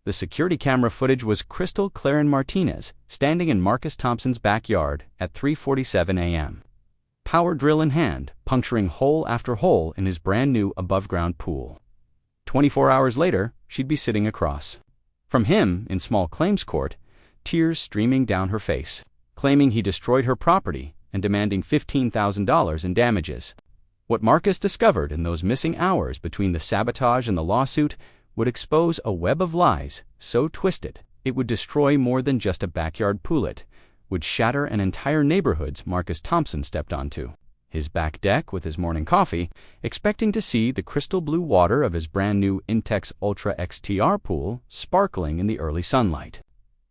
The security camera footage was crystal clear. Martinez standing in Marcus Thompson's backyard at 3:47 a.m. Power drill in hand, puncturing hole after hole in his brand new above-ground pool. 24 hours later, she'd be sitting across from him in small claims court, tears streaming down her face, claiming he destroyed her property and demanding $15,000 in damages. What Marcus discovered in those missing hours between the sabotage and the lawsuit would expose a web of lies so twisted it would destroy more than just a backyard poolet, would shatter an entire neighborhood's Marcus Thompson stepped onto his back deck with his morning coffee, expecting to see the crystal blue water of his brand new Intex Ultra XTR pool sparkling in the early sunlight.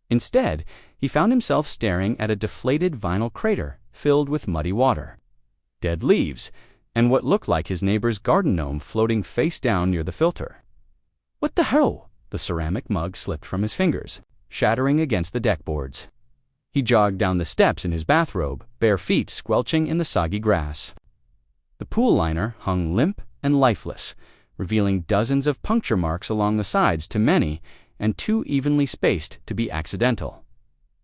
Instead, he found himself staring at a deflated vinyl crater filled with muddy water, dead leaves, and what looked like his neighbor's garden gnome floating face down near the filter. What the hell? The ceramic mug slipped from his fingers, shattering against the deck boards. He jogged down the steps in his bathrobe, bare feet squelching in the soggy grass. The pool liner hung limp and lifeless, revealing dozens of puncture marks along the sides, too many and too evenly spaced to be accidental.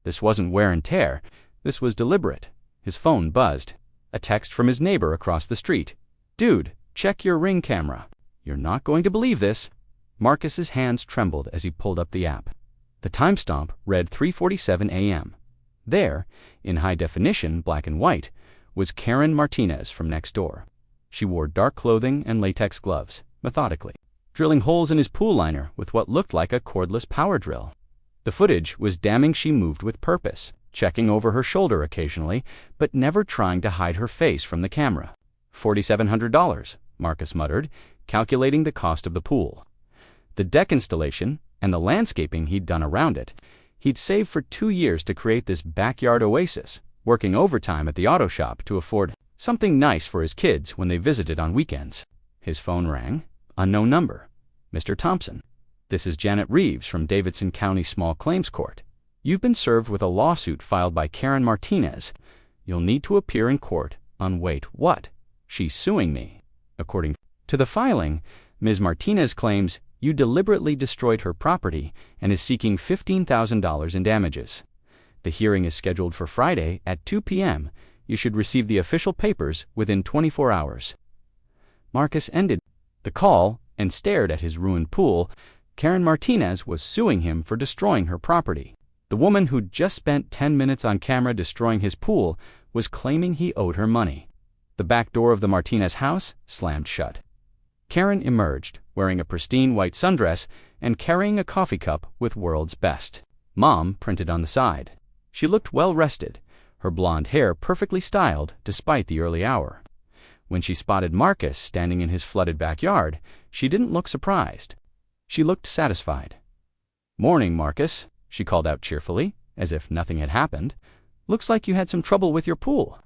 This wasn't wear and tear, this was deliberate. His phone buzzed. A text from his neighbor across the street. "Dude, check your Ring camera. You're not going to believe this." Marcus's hands trembled as he pulled up the app. The timestamp read 3:47 a.m. There, in high definition, black and white, was Karen Martinez from next door. She wore dark clothing and latex gloves, methodically, drilling holes in his pool liner with what looked like a cordless power drill. The footage was damning. She moved with purpose, checking over her shoulder occasionally, but never trying to hide her face from the camera. $4,700, Marcus muttered, calculating the cost of the pool, the deck installation, and the landscaping he'd done around it. He'd saved for 2 years to create this backyard oasis, working overtime at the auto shop to afford something nice for his kids when they visited on weekends. His phone rang. Unknown number. "Mr. Thompson, this is Janet Reeves from Davidson County Small Claims Court. You've been served with a lawsuit filed by Karen Martinez. You'll need to appear in court on wait, what? She's suing me. According to the filing, Ms. Martinez claims you deliberately destroyed her property and is seeking $15,000 in damages. The hearing is scheduled for Friday at 2 p.m. You should receive the official papers within 24 hours. Marcus ended the call and stared at his ruined pool. Karen Martinez was suing him for destroying her property. The woman who'd just spent 10 minutes on camera destroying his pool was claiming he owed her money. The back door of the Martinez house slammed shut. Karen emerged, wearing a pristine white sundress and carrying a coffee cup with "World's Best Mom" printed on the side. She looked well-rested, her blonde hair perfectly styled despite the early hour. When she spotted Marcus standing in his flooded backyard, she didn't look surprised. She looked satisfied. "Morning, Marcus," she called out cheerfully, as if nothing had happened. "Looks like you had some trouble with your pool."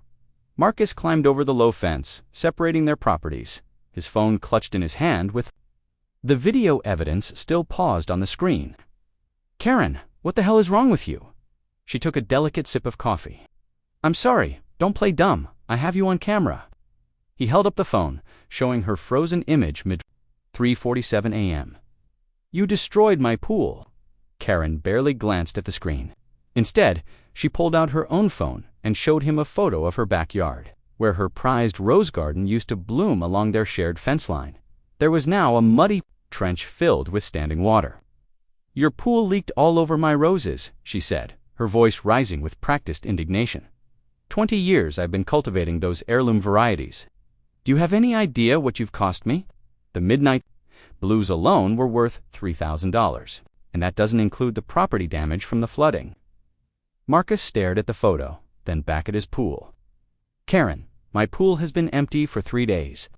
Marcus climbed over the low fence, separating their properties, his phone clutched in his hand with the video evidence still paused on the screen. "Karen, what the hell is wrong with you?" She took a delicate sip of coffee. "I'm sorry, don't play dumb. I have you on camera." He held up the phone, showing her frozen image mid 3:47 a.m. "You destroyed my pool." Karen barely glanced at the screen. Instead, she pulled out her own phone and showed him a photo of her backyard, where her prized rose garden used to bloom along their shared fence line. There was now a muddy trench filled with standing water. "Your pool leaked all over my roses," she said, her voice rising with practiced indignation. 20 years I've been cultivating those heirloom varieties. Do you have any idea what you've cost me? The midnight blues alone were worth $3,000, and that doesn't include the property damage from the flooding. Marcus stared at the photo, then back at his pool. "Karen, my pool has been empty for 3 days.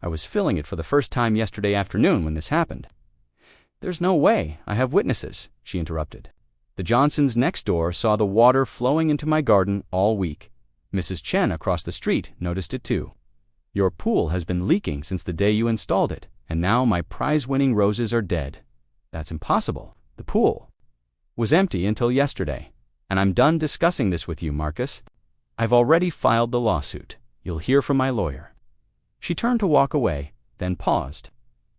I was filling it for the first time yesterday afternoon when this happened." "There's no way. I have witnesses," she interrupted. "The Johnsons next door saw the water flowing into my garden all week. Mrs. Chen across the street noticed it too. Your pool has been leaking since the day you installed it, and now my prize-winning roses are dead." "That's impossible. The pool was empty until yesterday, and I'm done discussing this with you, Marcus. I've already filed the lawsuit. You'll hear from my lawyer." She turned to walk away, then paused.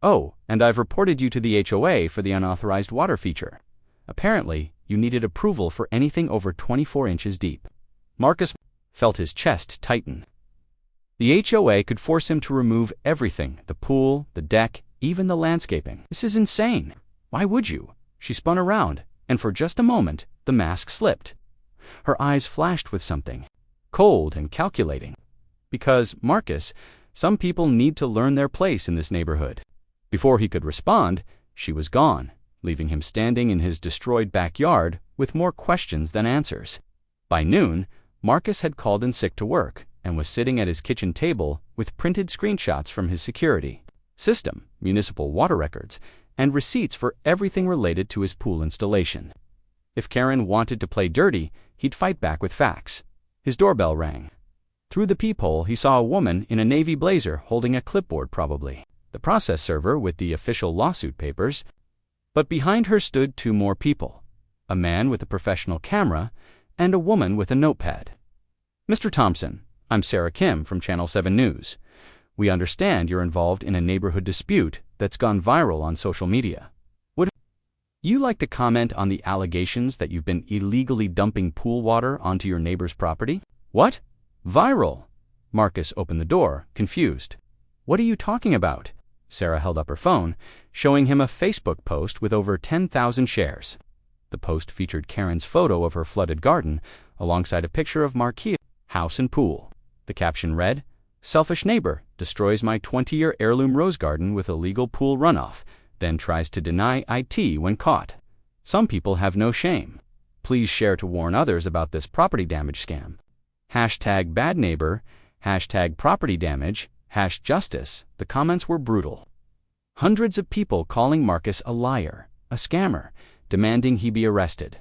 Oh, and I've reported you to the HOA for the unauthorized water feature. Apparently, you needed approval for anything over 24 inches deep. Marcus felt his chest tighten. The HOA could force him to remove everything, the pool, the deck, even the landscaping. This is insane. Why would you? She spun around, and for just a moment, the mask slipped. Her eyes flashed with something, cold and calculating. Because, Marcus, some people need to learn their place in this neighborhood. Before he could respond, she was gone, leaving him standing in his destroyed backyard with more questions than answers. By noon, Marcus had called in sick to work and was sitting at his kitchen table with printed screenshots from his security system, municipal water records, and receipts for everything related to his pool installation. If Karen wanted to play dirty, he'd fight back with facts. His doorbell rang. Through the peephole, he saw a woman in a navy blazer holding a clipboard, probably the process server with the official lawsuit papers. But behind her stood two more people, a man with a professional camera and a woman with a notepad. Mr. Thompson, I'm Sarah Kim from Channel 7 News. We understand you're involved in a neighborhood dispute that's gone viral on social media. Would you like to comment on the allegations that you've been illegally dumping pool water onto your neighbor's property? What? Viral? Marcus opened the door, confused. What are you talking about? Sarah held up her phone, showing him a Facebook post with over 10,000 shares. The post featured Karen's photo of her flooded garden alongside a picture of Marquis' house and pool. The caption read, "Selfish neighbor destroys my 20-year heirloom rose garden with illegal pool runoff, then tries to deny IT when caught. Some people have no shame. Please share to warn others about this property damage scam. Hashtag bad neighbor, hashtag property damage, #justice." The comments were brutal. Hundreds of people calling Marcus a liar, a scammer, demanding he be arrested.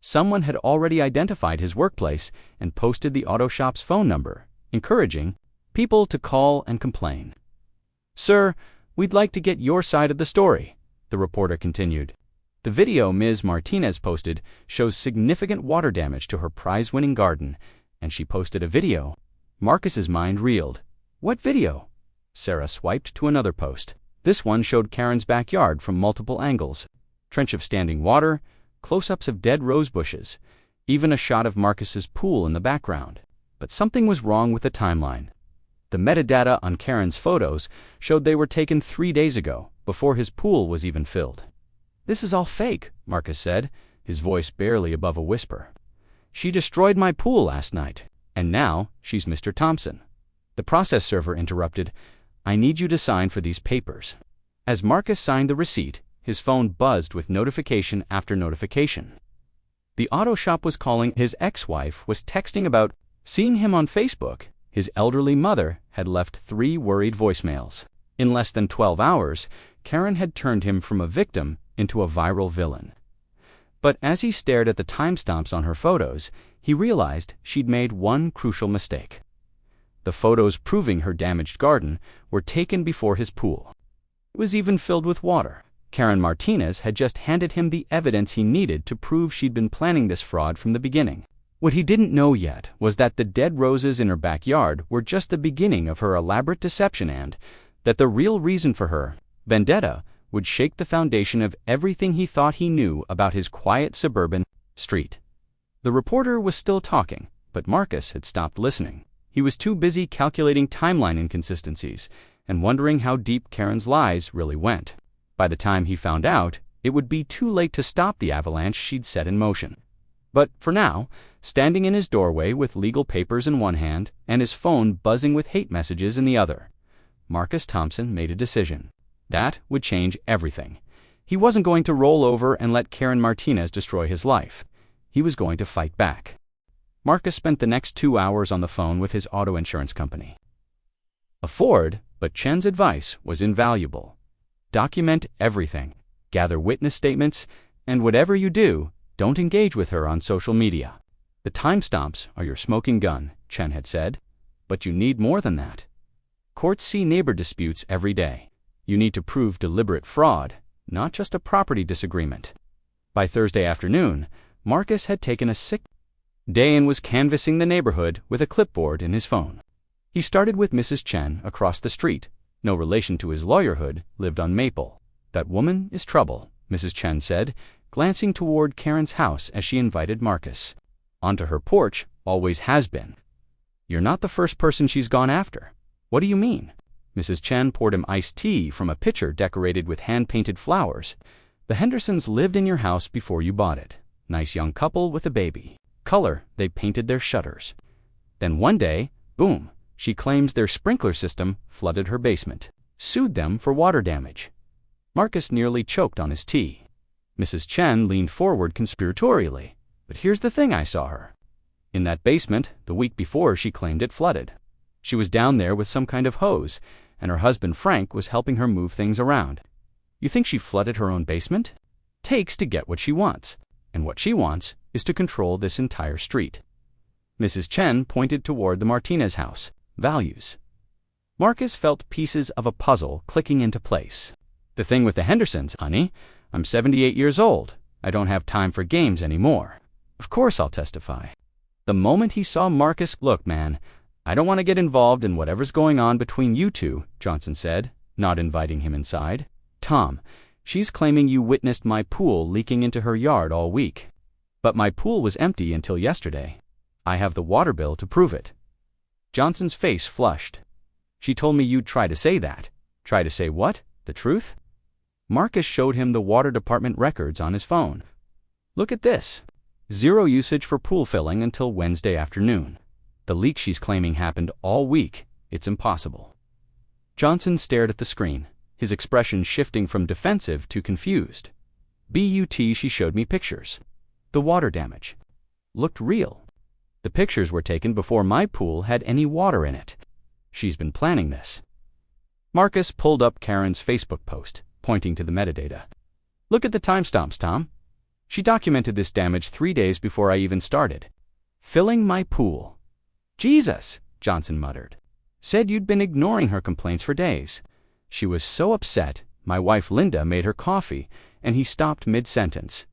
Someone had already identified his workplace and posted the auto shop's phone number, encouraging people to call and complain. "Sir, we'd like to get your side of the story," the reporter continued. The video Ms. Martinez posted shows significant water damage to her prize-winning garden, and she posted a video. Marcus's mind reeled. What video? Sarah swiped to another post. This one showed Karen's backyard from multiple angles. Trench of standing water, close-ups of dead rose bushes, even a shot of Marcus's pool in the background. But something was wrong with the timeline. The metadata on Karen's photos showed they were taken 3 days ago, before his pool was even filled. "This is all fake," Marcus said, his voice barely above a whisper. "She destroyed my pool last night, and now she's Mr. Thompson." The process server interrupted. "I need you to sign for these papers." As Marcus signed the receipt, his phone buzzed with notification after notification. The auto shop was calling. His ex-wife was texting about seeing him on Facebook. His elderly mother had left 3 worried voicemails. In less than 12 hours, Karen had turned him from a victim into a viral villain. But as he stared at the timestamps on her photos, he realized she'd made one crucial mistake. The photos proving her damaged garden were taken before his pool. It was even filled with water. Karen Martinez had just handed him the evidence he needed to prove she'd been planning this fraud from the beginning. What he didn't know yet was that the dead roses in her backyard were just the beginning of her elaborate deception, and that the real reason for her vendetta would shake the foundation of everything he thought he knew about his quiet suburban street. The reporter was still talking, but Marcus had stopped listening. He was too busy calculating timeline inconsistencies and wondering how deep Karen's lies really went. By the time he found out, it would be too late to stop the avalanche she'd set in motion. But for now, standing in his doorway with legal papers in one hand and his phone buzzing with hate messages in the other, Marcus Thompson made a decision. That would change everything. He wasn't going to roll over and let Karen Martinez destroy his life. He was going to fight back. Marcus spent the next 2 hours on the phone with his auto insurance company. But Chen's advice was invaluable. Document everything, gather witness statements, and whatever you do, don't engage with her on social media. The timestamps are your smoking gun, Chen had said, but you need more than that. Courts see neighbor disputes every day. You need to prove deliberate fraud, not just a property disagreement. By Thursday afternoon, Marcus had taken a sick day and was canvassing the neighborhood with a clipboard in his phone. He started with Mrs. Chen across the street, no relation to his lawyerhood, lived on Maple. That woman is trouble, Mrs. Chen said, glancing toward Karen's house as she invited Marcus. Onto her porch, always has been. You're not the first person she's gone after. What do you mean? Mrs. Chen poured him iced tea from a pitcher decorated with hand-painted flowers. The Hendersons lived in your house before you bought it. Nice young couple with a baby. Color, they painted their shutters. Then one day, boom, she claims their sprinkler system flooded her basement. Sued them for water damage. Marcus nearly choked on his tea. Mrs. Chen leaned forward conspiratorially. But here's the thing, I saw her in that basement the week before she claimed it flooded. She was down there with some kind of hose, and her husband Frank was helping her move things around. You think she flooded her own basement? Takes to get what she wants, and what she wants is to control this entire street. Mrs. Chen pointed toward the Martinez house. Values. Marcus felt pieces of a puzzle clicking into place. The thing with the Hendersons, honey, I'm 78 years old. I don't have time for games anymore. Of course I'll testify. The moment he saw Marcus, look, man, I don't want to get involved in whatever's going on between you two, Johnson said, not inviting him inside. Tom, she's claiming you witnessed my pool leaking into her yard all week. But my pool was empty until yesterday. I have the water bill to prove it. Johnson's face flushed. She told me you'd try to say that. Try to say what? The truth? Marcus showed him the water department records on his phone. Look at this. 0 usage for pool filling until Wednesday afternoon. The leak she's claiming happened all week. It's impossible. Johnson stared at the screen, his expression shifting from defensive to confused. She showed me pictures. The water damage looked real. The pictures were taken before my pool had any water in it. She's been planning this. Marcus pulled up Karen's Facebook post, pointing to the metadata. Look at the timestamps, Tom. She documented this damage 3 days before I even started. Filling my pool. Jesus, Johnson muttered. Said you'd been ignoring her complaints for days. She was so upset, my wife Linda made her coffee, and he stopped mid-sentence.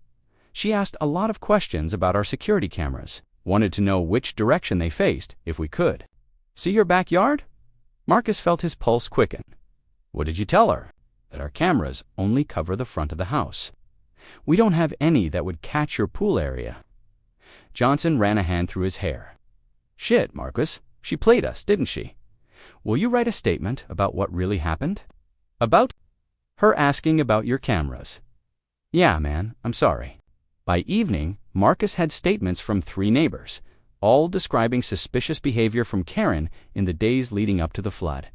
She asked a lot of questions about our security cameras, wanted to know which direction they faced, if we could. See your backyard? Marcus felt his pulse quicken. What did you tell her? That our cameras only cover the front of the house. We don't have any that would catch your pool area. Johnson ran a hand through his hair. Shit, Marcus, she played us, didn't she? Will you write a statement about what really happened? About her asking about your cameras. Yeah, man, I'm sorry. By evening, Marcus had statements from 3 neighbors, all describing suspicious behavior from Karen in the days leading up to the flood.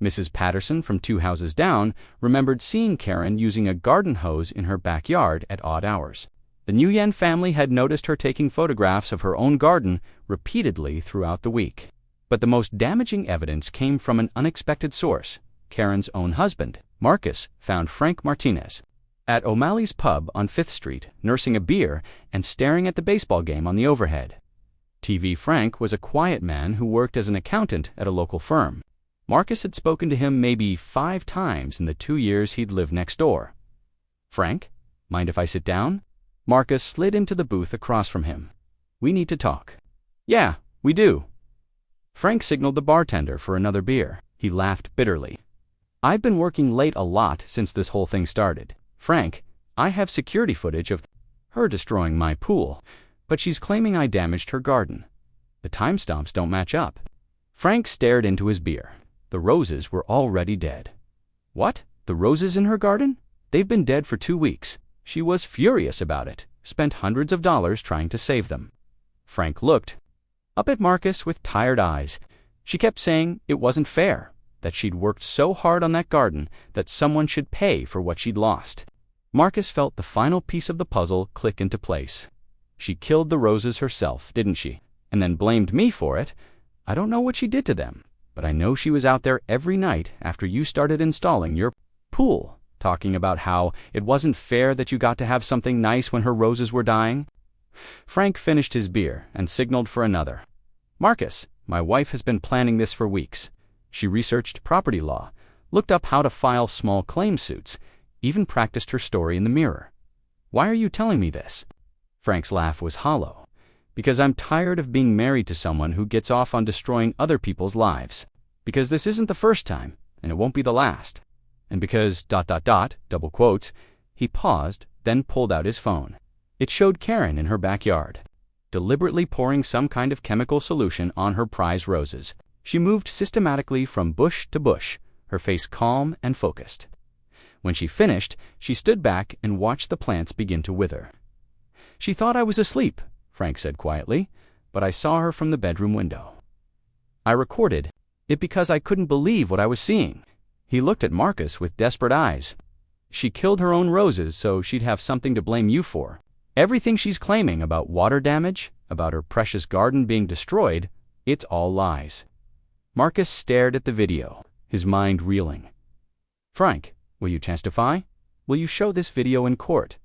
Mrs. Patterson from 2 houses down remembered seeing Karen using a garden hose in her backyard at odd hours. The Nguyen family had noticed her taking photographs of her own garden repeatedly throughout the week. But the most damaging evidence came from an unexpected source. Karen's own husband, Marcus, found Frank Martinez at O'Malley's pub on 5th Street, nursing a beer and staring at the baseball game on the overhead. TV Frank was a quiet man who worked as an accountant at a local firm. Marcus had spoken to him maybe 5 times in the 2 years he'd lived next door. Frank, mind if I sit down? Marcus slid into the booth across from him. We need to talk. Yeah, we do. Frank signaled the bartender for another beer. He laughed bitterly. I've been working late a lot since this whole thing started. Frank, I have security footage of her destroying my pool, but she's claiming I damaged her garden. The timestamps don't match up. Frank stared into his beer. The roses were already dead. What? The roses in her garden? They've been dead for 2 weeks. She was furious about it, spent hundreds of dollars trying to save them. Frank looked up at Marcus with tired eyes. She kept saying it wasn't fair, that she'd worked so hard on that garden that someone should pay for what she'd lost. Marcus felt the final piece of the puzzle click into place. She killed the roses herself, didn't she? And then blamed me for it. I don't know what she did to them, but I know she was out there every night after you started installing your pool, talking about how it wasn't fair that you got to have something nice when her roses were dying. Frank finished his beer and signaled for another. Marcus, my wife has been planning this for weeks. She researched property law, looked up how to file small claim suits, even practiced her story in the mirror. Why are you telling me this? Frank's laugh was hollow. Because I'm tired of being married to someone who gets off on destroying other people's lives. Because this isn't the first time. and it won't be the last. And because ... double quotes, he paused, then pulled out his phone. It showed Karen in her backyard, deliberately pouring some kind of chemical solution on her prize roses. She moved systematically from bush to bush, her face calm and focused. When she finished, she stood back and watched the plants begin to wither. "She thought I was asleep," Frank said quietly, "but I saw her from the bedroom window. I recorded it because I couldn't believe what I was seeing." He looked at Marcus with desperate eyes. "She killed her own roses so she'd have something to blame you for. Everything she's claiming about water damage, about her precious garden being destroyed, it's all lies." Marcus stared at the video, his mind reeling. "Frank, will you testify? Will you show this video in court?"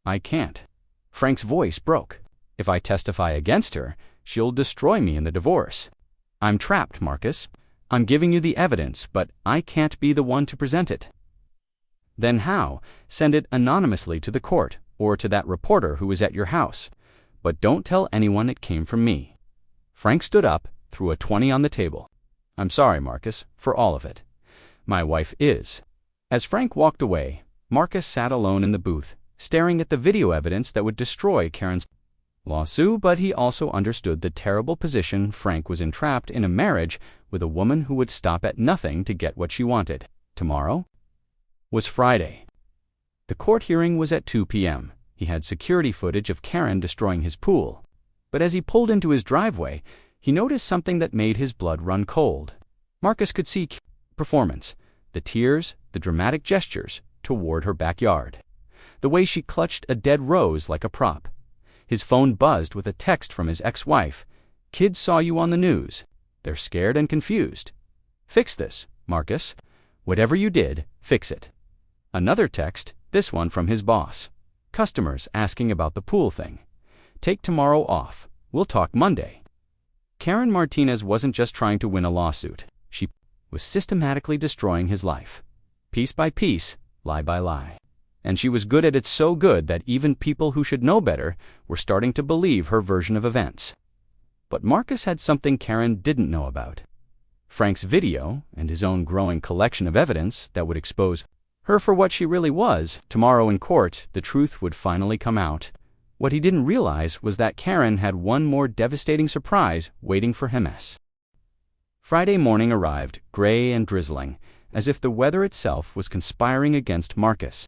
"I can't." Frank's voice broke. "If I testify against her, she'll destroy me in the divorce. I'm trapped, Marcus. I'm giving you the evidence, but I can't be the one to present it." "Then how? Send it anonymously to the court, or to that reporter who was at your house. But don't tell anyone it came from me." Frank stood up, threw a 20 on the table. "I'm sorry, Marcus, for all of it. My wife is." As Frank walked away, Marcus sat alone in the booth, staring at the video evidence that would destroy Karen's lawsuit, but he also understood the terrible position Frank was entrapped in a marriage with a woman who would stop at nothing to get what she wanted. Tomorrow was Friday. The court hearing was at 2 p.m. He had security footage of Karen destroying his pool. But as he pulled into his driveway, he noticed something that made his blood run cold. Marcus could see performance, the tears, the dramatic gestures toward her backyard, the way she clutched a dead rose like a prop. His phone buzzed with a text from his ex-wife. "Kids saw you on the news. They're scared and confused. Fix this, Marcus. Whatever you did, fix it." Another text, this one from his boss. "Customers asking about the pool thing. Take tomorrow off. We'll talk Monday." Karen Martinez wasn't just trying to win a lawsuit. She was systematically destroying his life. Piece by piece, lie by lie. And she was good at it, so good that even people who should know better were starting to believe her version of events. But Marcus had something Karen didn't know about. Frank's video and his own growing collection of evidence that would expose her for what she really was. Tomorrow in court, the truth would finally come out. What he didn't realize was that Karen had one more devastating surprise waiting for him. Friday morning arrived, gray and drizzling, as if the weather itself was conspiring against Marcus.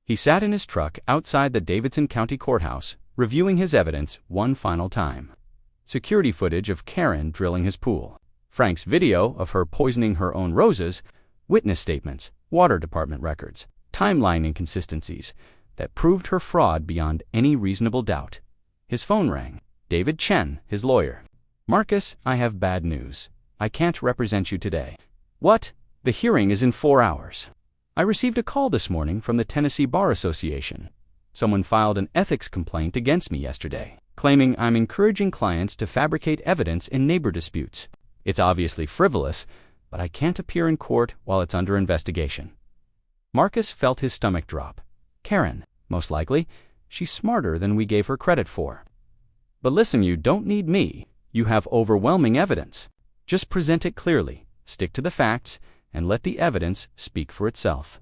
He sat in his truck outside the Davidson County Courthouse, reviewing his evidence one final time. Security footage of Karen drilling his pool, Frank's video of her poisoning her own roses, witness statements, water department records, timeline inconsistencies that proved her fraud beyond any reasonable doubt. His phone rang. David Chen, his lawyer. "Marcus, I have bad news. I can't represent you today." "What? The hearing is in 4 hours. I received a call this morning from the Tennessee Bar Association. Someone filed an ethics complaint against me yesterday, claiming I'm encouraging clients to fabricate evidence in neighbor disputes. It's obviously frivolous, but I can't appear in court while it's under investigation." Marcus felt his stomach drop. Karen, most likely, she's smarter than we gave her credit for. "But listen, you don't need me. You have overwhelming evidence. Just present it clearly, stick to the facts, and let the evidence speak for itself."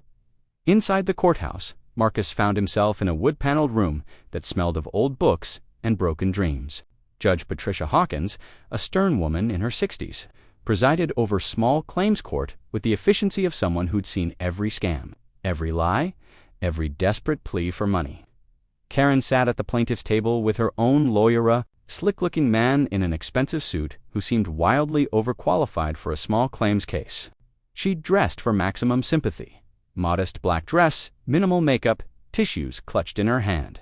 Inside the courthouse, Marcus found himself in a wood-paneled room that smelled of old books and broken dreams. Judge Patricia Hawkins, a stern woman in her 60s, presided over small claims court with the efficiency of someone who'd seen every scam, every lie, every desperate plea for money. Karen sat at the plaintiff's table with her own lawyer, a slick-looking man in an expensive suit who seemed wildly overqualified for a small claims case. She dressed for maximum sympathy. Modest black dress, minimal makeup, tissues clutched in her hand.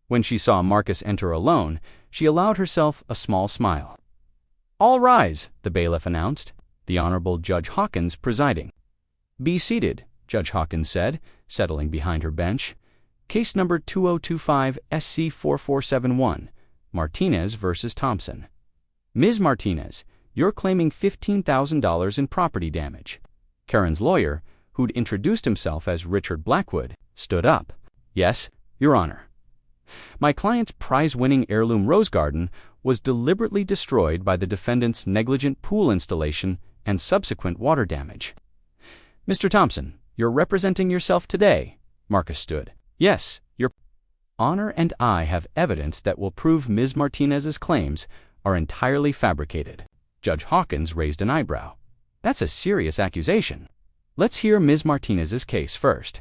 When she saw Marcus enter alone, she allowed herself a small smile. "All rise," the bailiff announced, the Honorable Judge Hawkins presiding. "Be seated," Judge Hawkins said, settling behind her bench. "Case number 2025 SC 4471, Martinez versus Thompson. Ms. Martinez, you're claiming $15,000 in property damage." Karen's lawyer, who'd introduced himself as Richard Blackwood, stood up. "Yes, Your Honor. My client's prize-winning heirloom rose garden was deliberately destroyed by the defendant's negligent pool installation and subsequent water damage. Mr. Thompson, you're representing yourself today, Marcus stood. Yes, Your Honor, and I have evidence that will prove Ms. Martinez's claims are entirely fabricated. Judge Hawkins raised an eyebrow. That's a serious accusation. Let's hear Ms. Martinez's case first.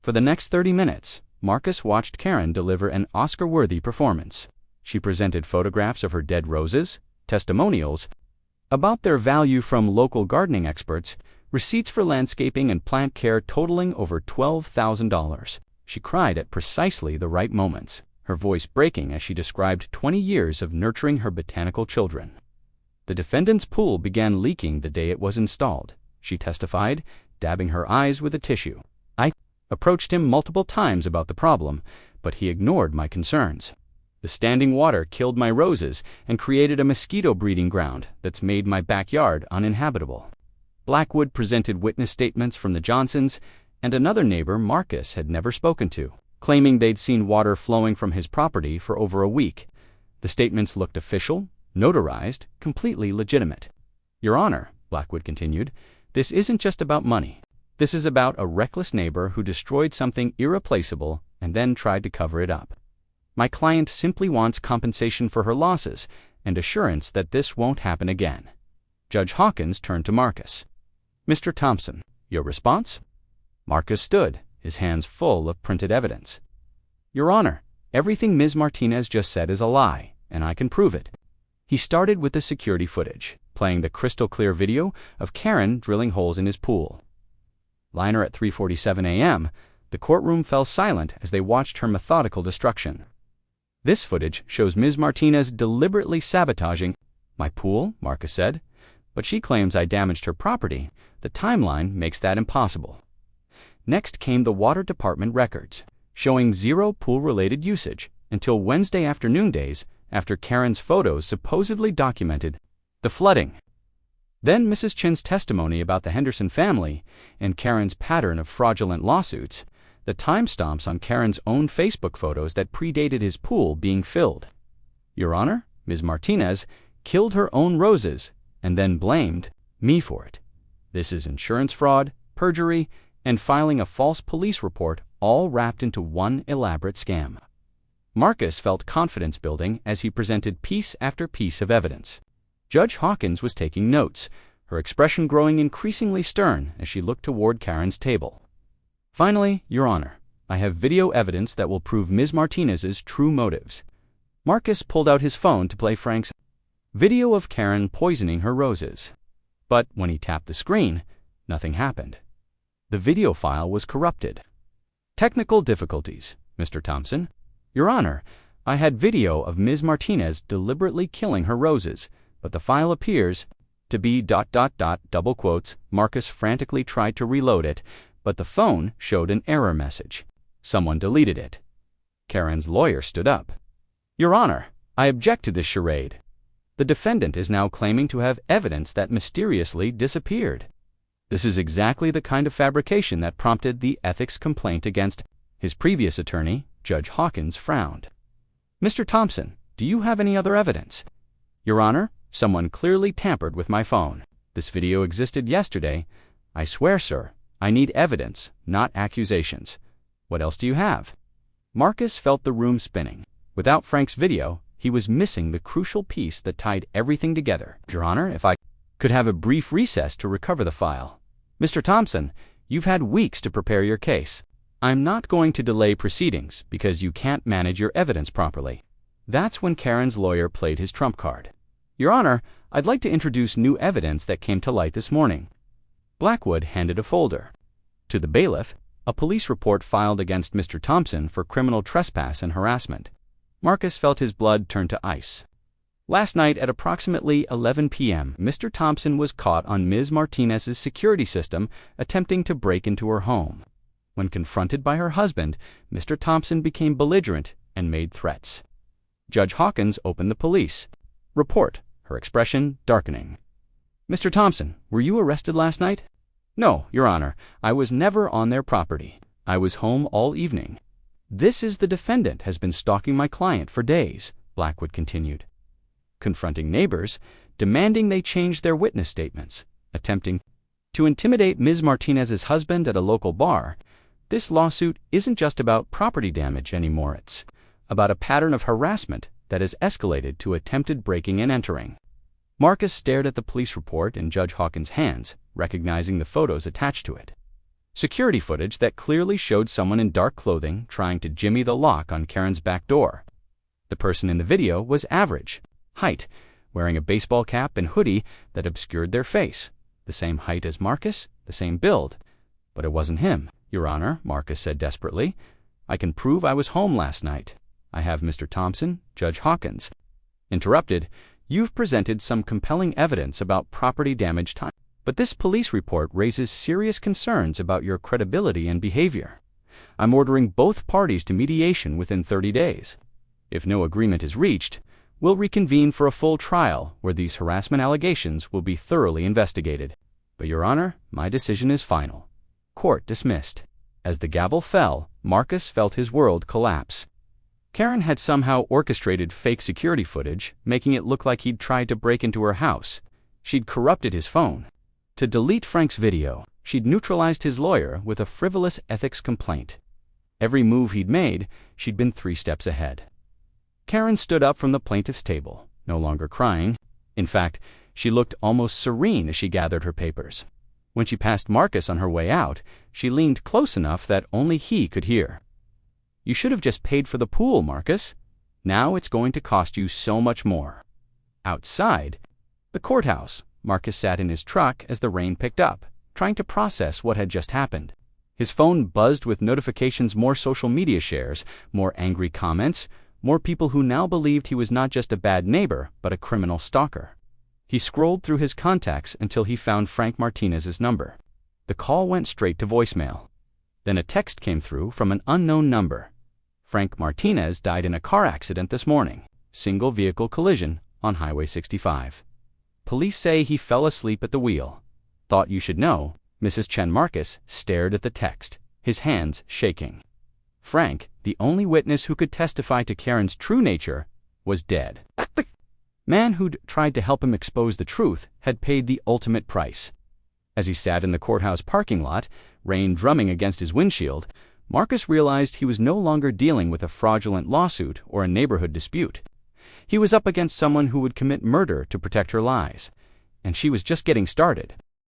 For the next 30 minutes, Marcus watched Karen deliver an Oscar-worthy performance. She presented photographs of her dead roses, testimonials about their value from local gardening experts, receipts for landscaping and plant care totaling over $12,000. She cried at precisely the right moments, her voice breaking as she described 20 years of nurturing her botanical children. The defendant's pool began leaking the day it was installed, she testified, dabbing her eyes with a tissue. I approached him multiple times about the problem, but he ignored my concerns. The standing water killed my roses and created a mosquito breeding ground that's made my backyard uninhabitable. Blackwood presented witness statements from the Johnsons and another neighbor Marcus had never spoken to, claiming they'd seen water flowing from his property for over a week. The statements looked official, notarized, completely legitimate. Your Honor, Blackwood continued, this isn't just about money. This is about a reckless neighbor who destroyed something irreplaceable and then tried to cover it up. My client simply wants compensation for her losses and assurance that this won't happen again. Judge Hawkins turned to Marcus. Mr. Thompson, your response? Marcus stood, his hands full of printed evidence. Your Honor, everything Ms. Martinez just said is a lie, and I can prove it. He started with the security footage, playing the crystal-clear video of Karen drilling holes in his pool. Liner at 3:47 a.m., the courtroom fell silent as they watched her methodical destruction. This footage shows Ms. Martinez deliberately sabotaging my pool, Marcus said, but she claims I damaged her property. The timeline makes that impossible. Next came the water department records, showing zero pool-related usage until Wednesday afternoon days after Karen's photos supposedly documented the flooding. Then Mrs. Chin's testimony about the Henderson family and Karen's pattern of fraudulent lawsuits, the timestamps on Karen's own Facebook photos that predated his pool being filled. Your Honor, Ms. Martinez killed her own roses and then blamed me for it. This is insurance fraud, perjury, and filing a false police report, all wrapped into one elaborate scam. Marcus felt confidence building as he presented piece after piece of evidence. Judge Hawkins was taking notes, her expression growing increasingly stern as she looked toward Karen's table. Finally, Your Honor, I have video evidence that will prove Ms. Martinez's true motives. Marcus pulled out his phone to play Frank's video of Karen poisoning her roses. But when he tapped the screen, nothing happened. The video file was corrupted. Technical difficulties, Mr. Thompson. Your Honor, I had video of Ms. Martinez deliberately killing her roses, but the file appears to be ... double quotes. Marcus frantically tried to reload it, but the phone showed an error message. Someone deleted it. Karen's lawyer stood up. Your Honor, I object to this charade. The defendant is now claiming to have evidence that mysteriously disappeared. This is exactly the kind of fabrication that prompted the ethics complaint against his previous attorney. Judge Hawkins frowned. Mr. Thompson, do you have any other evidence? Your Honor, someone clearly tampered with my phone. This video existed yesterday. I swear, sir, I need evidence, not accusations. What else do you have? Marcus felt the room spinning. Without Frank's video, he was missing the crucial piece that tied everything together. Your Honor, if I could have a brief recess to recover the file. Mr. Thompson, you've had weeks to prepare your case. I'm not going to delay proceedings because you can't manage your evidence properly. That's when Karen's lawyer played his trump card. Your Honor, I'd like to introduce new evidence that came to light this morning. Blackwood handed a folder. To the bailiff, a police report filed against Mr. Thompson for criminal trespass and harassment. Marcus felt his blood turn to ice. Last night at approximately 11 p.m., Mr. Thompson was caught on Ms. Martinez's security system attempting to break into her home. When confronted by her husband, Mr. Thompson became belligerent and made threats. Judge Hawkins opened the police report, her expression darkening. Mr. Thompson, were you arrested last night? No, Your Honor, I was never on their property. I was home all evening. This is the defendant has been stalking my client for days, Blackwood continued. Confronting neighbors, demanding they change their witness statements, attempting To intimidate Ms. Martinez's husband at a local bar, this lawsuit isn't just about property damage anymore. It's about a pattern of harassment that has escalated to attempted breaking and entering. Marcus stared at the police report in Judge Hawkins' hands, recognizing the photos attached to it. Security footage that clearly showed someone in dark clothing trying to jimmy the lock on Karen's back door. The person in the video was average height, wearing a baseball cap and hoodie that obscured their face. The same height as Marcus, the same build. But it wasn't him, Your Honor, Marcus said desperately. I can prove I was home last night. I have Mr. Thompson, Judge Hawkins. Interrupted, you've presented some compelling evidence about property damage time. But this police report raises serious concerns about your credibility and behavior. I'm ordering both parties to mediation within 30 days. If no agreement is reached, we'll reconvene for a full trial where these harassment allegations will be thoroughly investigated. But, Your Honor, my decision is final. Court dismissed. As the gavel fell, Marcus felt his world collapse. Karen had somehow orchestrated fake security footage, making it look like he'd tried to break into her house. She'd corrupted his phone. To delete Frank's video, she'd neutralized his lawyer with a frivolous ethics complaint. Every move he'd made, she'd been 3 steps ahead. Karen stood up from the plaintiff's table, no longer crying. In fact, she looked almost serene as she gathered her papers. When she passed Marcus on her way out, she leaned close enough that only he could hear. You should have just paid for the pool, Marcus. Now it's going to cost you so much more. Outside the courthouse, Marcus sat in his truck as the rain picked up, trying to process what had just happened. His phone buzzed with notifications, more social media shares, more angry comments, more people who now believed he was not just a bad neighbor, but a criminal stalker. He scrolled through his contacts until he found Frank Martinez's number. The call went straight to voicemail. Then a text came through from an unknown number. Frank Martinez died in a car accident this morning. Single vehicle collision on Highway 65. Police say he fell asleep at the wheel. Thought you should know. Mrs. Chen. Marcus stared at the text, his hands shaking. Frank, the only witness who could testify to Karen's true nature, was dead. The man who'd tried to help him expose the truth had paid the ultimate price. As he sat in the courthouse parking lot, rain drumming against his windshield, Marcus realized he was no longer dealing with a fraudulent lawsuit or a neighborhood dispute. He was up against someone who would commit murder to protect her lies. And she was just getting started.